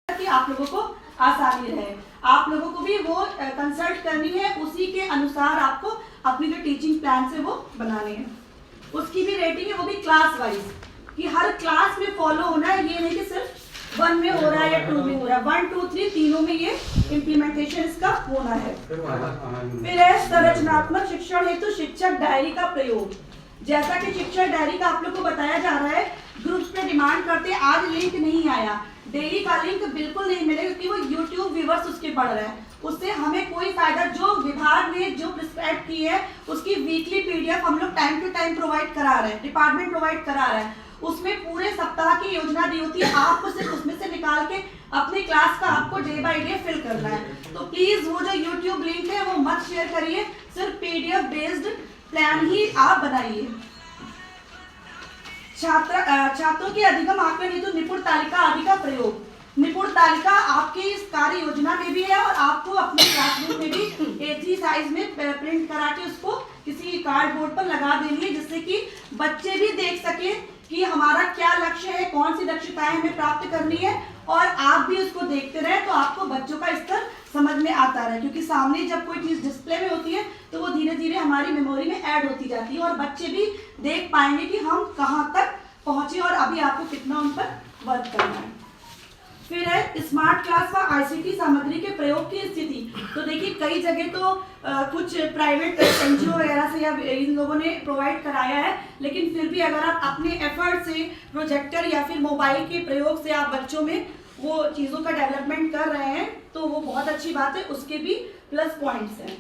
कि आप लोगों को आसानी रहे। आप लोगों को भी वो कंसल्ट करनी है, उसी के अनुसार आपको अपनी जो टीचिंग प्लान है वो बनाने हैं। उसकी भी रेटिंग है, वो भी क्लास वाइज, कि हर क्लास में फॉलो होना है। ये नहीं कि सिर्फ 1 में हो रहा है या 2 में हो रहा है, 1, 2, 3 तीनों में ये इम्प्लीमेंटेशन इसका होना है। फिर है संरचनात्मक शिक्षण हेतु शिक्षक डायरी का प्रयोग। जैसा कि शिक्षक डायरी का आप लोग को बताया जा रहा है, ग्रुप्स पे डिमांड करते हैं आज लिंक नहीं आया, डेली का लिंक बिल्कुल नहीं मिलेगा क्योंकि वो यूट्यूब व्यूवर्स उसके बढ़ रहे हैं, उससे हमें कोई फायदा। जो विभाग ने जो प्रिस्क्राइब की है उसकी वीकली पीडीएफ हम लोग टाइम टू टाइम प्रोवाइड करा रहे हैं, डिपार्टमेंट प्रोवाइड करा रहा है। उसमें पूरे सप्ताह की योजना दी होती है, आपको सिर्फ उसमें से निकाल के अपनी क्लास का आपको डे बाय डे फिल करना है। तो प्लीज वो जो यूट्यूब लिंक है वो मत शेयर करिए, सिर्फ पीडीएफ बेस्ड प्लान ही आप बनाइए। छात्रों के अधिगम आकलन हेतु निपुण तालिका आदि का प्रयोग। निपुण तालिका आपकी इस कार्य योजना में भी है और आपको अपने क्लासरूम में भी A3 साइज में प्रिंट करा के उसको किसी कार्डबोर्ड पर लगा देनी है, जिससे कि बच्चे भी देख सके कि हमारा क्या लक्ष्य है, कौन सी दक्षताएं हमें प्राप्त करनी है, और आप भी उसको देखते रहे तो आपको बच्चों का स्तर समझ में आता रहे। क्योंकि सामने जब कोई चीज डिस्प्ले में होती है तो वो धीरे धीरे हमारी मेमोरी में ऐड होती जाती है और बच्चे भी देख पाएंगे कि हम कहाँ तक पहुंचे और अभी आपको कितना उन पर वर्क करना है। फिर है स्मार्ट क्लास व आईसीटी सामग्री के प्रयोग की स्थिति। तो देखिए कई जगह तो कुछ प्राइवेट एनजीओ वगैरह से या इन लोगों ने प्रोवाइड कराया है, लेकिन फिर भी अगर आप अपने एफर्ट से प्रोजेक्टर या फिर मोबाइल के प्रयोग से आप बच्चों में वो चीज़ों का डेवलपमेंट कर रहे हैं तो वो बहुत अच्छी बात है, उसके भी प्लस पॉइंट्स हैं।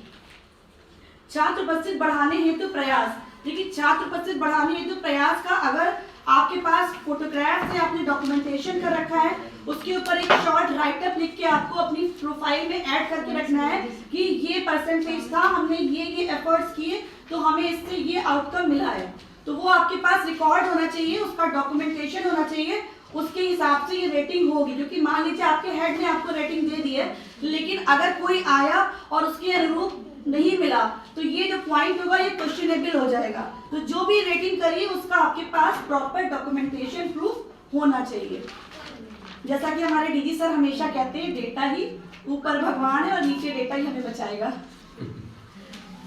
छात्र उपस्थित बढ़ाने हेतु प्रयास। देखिए छात्र उपस्थित बढ़ाने हेतु प्रयास का अगर आपके पास फोटोग्राफ से आपने डॉक्यूमेंटेशन कर रखा है, उसके ऊपर एक शॉर्ट राइटअप लिख के आपको अपनी प्रोफाइल में ऐड करके रखना है कि ये परसेंटेज था, हमने ये एफर्ट्स किए तो हमें इससे ये आउटकम मिला है, तो वो आपके पास रिकॉर्ड होना चाहिए, उसका डॉक्यूमेंटेशन होना चाहिए, उसके हिसाब से ये रेटिंग होगी। क्योंकि मान लीजिए आपके हेड ने आपको रेटिंग दे दी है, लेकिन अगर कोई आया और उसके अनुरूप नहीं मिला तो ये जो पॉइंट होगा ये क्वेश्चनेबल हो जाएगा। तो जो भी रेटिंग करिए उसका आपके पास प्रॉपर डॉक्यूमेंटेशन प्रूफ होना चाहिए। जैसा कि हमारे डीजी सर हमेशा कहते हैं, डेटा ही ऊपर भगवान है और नीचे डेटा ही हमें बचाएगा।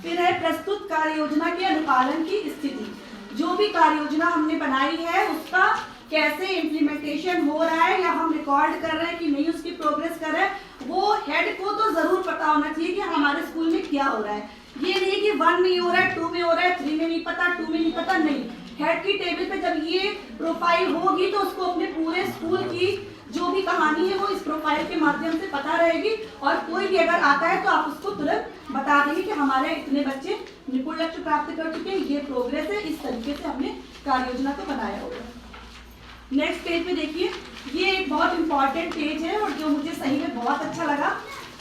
फिर है प्रस्तुत कार्य योजना के अनुपालन की स्थिति। जो भी कार्य योजना हमने बनाई है उसका कैसे इम्प्लीमेंटेशन हो रहा है या हम रिकॉर्ड कर रहे हैं कि नहीं, उसकी प्रोग्रेस कर रहे हैं, वो हेड को तो जरूर पता होना चाहिए कि हमारे स्कूल में क्या हो रहा है। ये नहीं कि 1 में हो रहा है, 2 में हो रहा है, 3 में नहीं पता, 2 में नहीं पता, नहीं। हेड की टेबल पे जब ये प्रोफाइल होगी तो उसको अपने पूरे स्कूल की जो भी कहानी है वो इस प्रोफाइल के माध्यम से पता रहेगी, और कोई भी अगर आता है तो आप उसको तुरंत बता देंगे कि हमारे इतने बच्चे निपुण लक्ष्य प्राप्त कर चुके हैं, ये प्रोग्रेस है, इस तरीके से हमने कार्य योजना को बनाया होगा। नेक्स्ट पेज पे देखिए, ये एक बहुत इंपॉर्टेंट पेज है और जो मुझे सही में बहुत अच्छा लगा,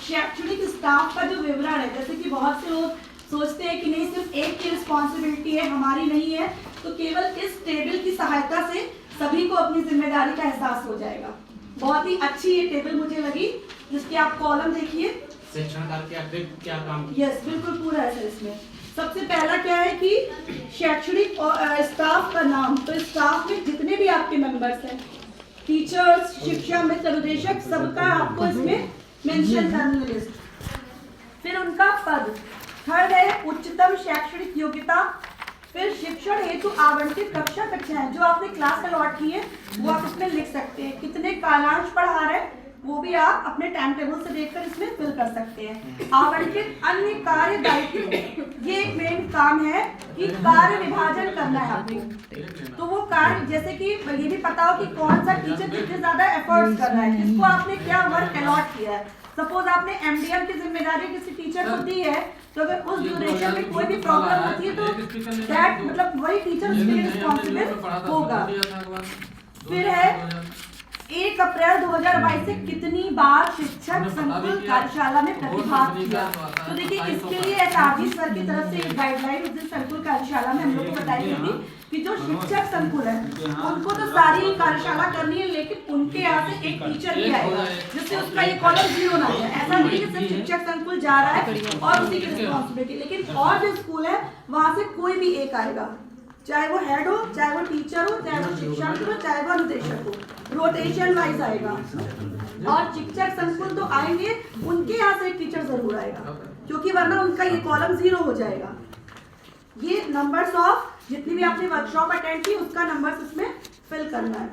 शैक्षणिक स्टाफ का जो विवरण है। जैसे कि बहुत से लोग सोचते हैं कि नहीं सिर्फ एक की रिस्पॉन्सिबिलिटी है, हमारी नहीं है, तो केवल इस टेबल की सहायता से सभी को अपनी जिम्मेदारी का एहसास हो जाएगा। बहुत ही अच्छी ये टेबल मुझे लगी, जिसके आप कॉलम देखिए, शिक्षण काल के अतिरिक्त क्या काम। यस बिल्कुल पूरा है सर। इसमें सबसे पहला क्या है कि शैक्षणिक और स्टाफ का नाम, तो स्टाफ में जितने भी आपके मेंबर्स हैं, टीचर्स, शिक्षा मित्र, अनुदेशक, सबका आपको इसमें मेंशन करनी है लिस्ट। फिर उनका पद। थर्ड है उच्चतम शैक्षणिक योग्यता। फिर शिक्षण हेतु आवंटित कक्षाएं, जो आपने क्लास अलॉट की है वो आप इसमें लिख सकते हैं। कितने कालांश पढ़ा रहे हैं वो भी आप अपने टाइम टेबल से देखकर इसमें फिल कर सकते हैं। आवंटित अन्य कार्य दायित्व, ये एक मेन काम है कि कार्य विभाजन करना है आपको। तो वो कार्य, जैसे कि ये भी पता हो कि कौन सा टीचर कितने ज्यादा एफर्ट्स कर रहा है, किसको आपने क्या वर्क अलॉट किया है। सपोज आपने एमडीएम की जिम्मेदारी किसी टीचर को दी है, तो अगर उस ड्यूरेशन में कोई भी प्रॉब्लम होती है तो दैट मतलब वही टीचर उसके लिए रिस्पॉन्सिबल होगा। फिर है 1 अप्रैल 2022 से कितनी बार शिक्षक संकुल कार्यशाला में प्रतिभाग किया। तो देखिए इसके लिए एसआरजी सर की तरफ से एक गाइडलाइन उस दिन संकुल कार्यशाला में हम लोग को बताई गई थी कि जो शिक्षक संकुल है उनको तो सारी कार्यशाला करनी है, लेकिन उनके यहाँ से एक टीचर भी आएगा जिससे उसका ये कॉलम 0 ना जाए। ऐसा नहीं कि सिर्फ शिक्षक संकुल जा रहा है और उसी की रिस्पॉन्सिबिलिटी, लेकिन और जो स्कूल है वहाँ से कोई भी एक आएगा, चाहे वो हेड हो, चाहे वो टीचर हो, चाहे वो शिक्षक हो, चाहे वो अनुदेशक हो, रोटेशन वाइज आएगा। और शिक्षक संकुल तो आएंगे, उनके यहाँ से एक टीचर जरूर आएगा, क्योंकि वरना उनका ये कॉलम 0 हो जाएगा। ये नंबर्स ऑफ जितनी भी आपने वर्कशॉप अटेंड की उसका नंबर्स इसमें फिल करना है।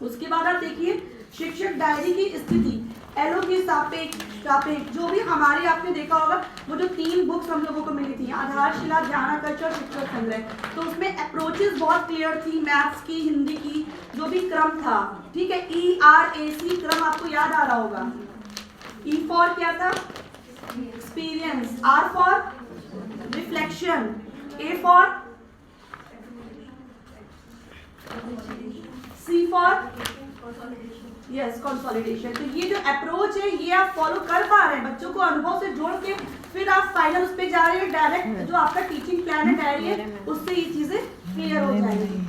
उसके बाद आप देखिए शिक्षक डायरी की स्थिति, एलओ की सापेक्ष जो भी हमारे आपने देखा होगा, वो जो 3 बुक्स हम लोगों को मिली थी, आधारशिला, ज्ञानाकर्षण और शिक्षक संग्रह, तो उसमें अप्रोचेस बहुत क्लियर थी, मैथ्स की, हिंदी की, जो भी क्रम था, ठीक है। ERAC क्रम आपको याद आ रहा होगा। E फॉर क्या था? Experience, R for reflection, A for C for yes consolidation. तो ये जो अप्रोच है ये आप फॉलो कर पा रहे हैं, बच्चों को अनुभव से जोड़ के फिर आप फाइनल उस पे जा रहे हैं, डायरेक्ट जो आपका टीचिंग प्लान है डायरी है उससे ये चीजें क्लियर हो जाएंगी।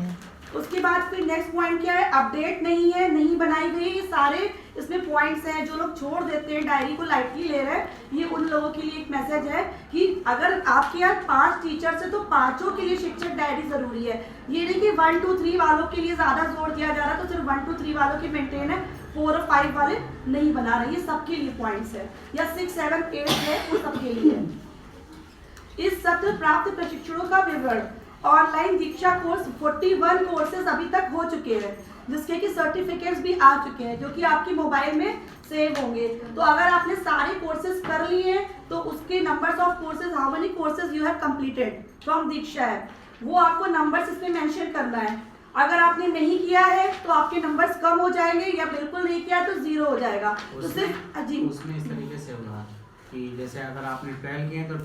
उसके बाद फिर नेक्स्ट पॉइंट क्या है? अपडेट नहीं है, नहीं बनाई गई, ये सारे इसमें पॉइंट्स हैं। जो लोग छोड़ देते हैं, डायरी को लाइटली ले रहे हैं, ये उन लोगों के लिए एक मैसेज है कि अगर आपके यहाँ 5 टीचर्स है तो 5 के लिए शिक्षक डायरी जरूरी है। ये नहीं कि 1 2 3 वालों के लिए ज्यादा जोर दिया जा रहा है तो सिर्फ 1 2 3 वालों की मेंटेन है, 4 और 5 वाले नहीं बना रहे। ये सबके लिए पॉइंट्स है, या 6 7 8 है वो सबके लिए। इस सत्र प्राप्त प्रशिक्षणों का विवरण, ऑनलाइन दीक्षा कोर्स 41 कोर्सेज अभी तक हो चुके हैं, जिसके कि सर्टिफिकेट्स भी आ चुके हैं जो कि आपके मोबाइल में सेव होंगे। तो अगर आपने सारे कोर्सेज कर लिए हैं तो उसके numbers of courses, how many courses you have completed from Diksha app, वो आपको नंबर्स इसमें मेंशन करना है। अगर आपने नहीं किया है तो आपके नंबर्स कम हो जाएंगे, या बिल्कुल नहीं किया तो 0 हो जाएगा। तो सिर्फ जी उसमें इस तरीके से होगा कि जैसे अगर आपने 12 किए तो